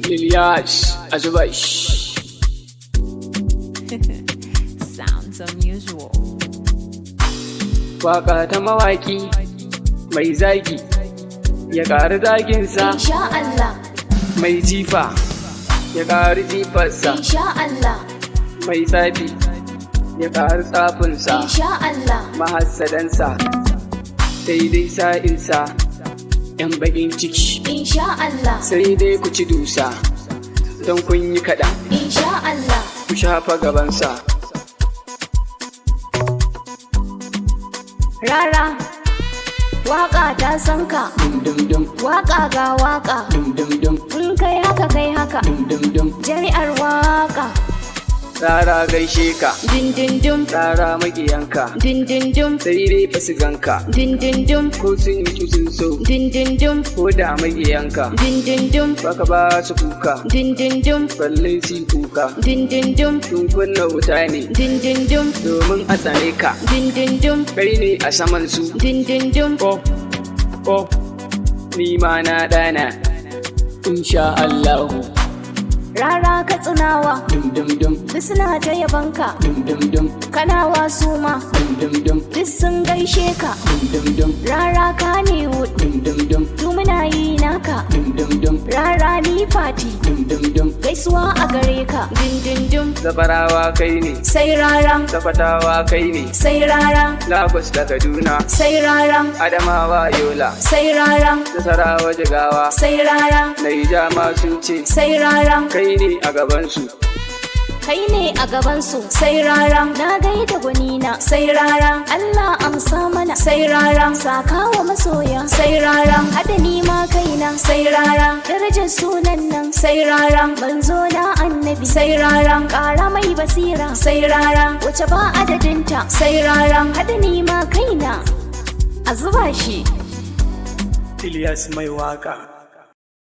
Ilyas Azubash. Sounds unusual. Waka ta mawaki mai zagi ya ƙari zaginsa, Insha Allah, mai jifa ya ƙari jifarsa, insha Allah, mai tsafi ya ƙari tsafinsa, insha Allah, mahassadansa daidai sa'insa, ‘yan baƙin ciki insha Allah, sai dai ku ci dusa don kun yi kaɗan, insha Allah. ku shafa gabansa. Rara, waka ta san ka, Dum-dum-dum, waka ga waka, dum-dum-dum, in kai haka, dum-dum-dum, jari'ar waka. rara gaishe ka, Dindindin, rara maƙiyanka, dindindin, sai dai ba su ganka, dindindin, ko sun yi sun so, dindindin, ko da maƙiyanka, dindindin, baka ba su kuka, dindindin, balle su kuka, dindindin, sun kunna wuta ne, dindindin, domin a tsane ka, dindindin, kai ne a saman su, dindindin. ko, ni ma na ɗana, insha Allahu. Rara ka tsinawa, Dum-dum-dum, duk suna ta yabanka, dum-dum-dum, kanawa su ma, dum-dum-dum, duk sun gaishe ka. dum-dum-dum, Rara ka ne wood, dum-dum-dum, du muna yi naka. dum-dum-dum, Rara ni fati, dum-dum-dum, gaisuwa a gare ka. Dindindin, Zabarawa kai ne, sai rara, Tafatawa kai ne, sai rara, Lagos da Kaduna, sai rara, Adamawa Yola, sai rara, Nasarawa Jigawa, sai rara, Naija ma sun ce, sai rara. kai ne a gabansu, Kai ne a gabansu, sai rara, na gaida gwanina, sai rara, Allah amsa mana, sai rara, sakawa masoya, sai rara, hada ni ma kaina, sai rara, darajar sunan nan, sai rara, manzo na annabi, sai rara, ƙara mai basira, sai rara, wace ba adadinta, sai rara, hada ni ma kaina, a zuba shi. Ilyas mai waka.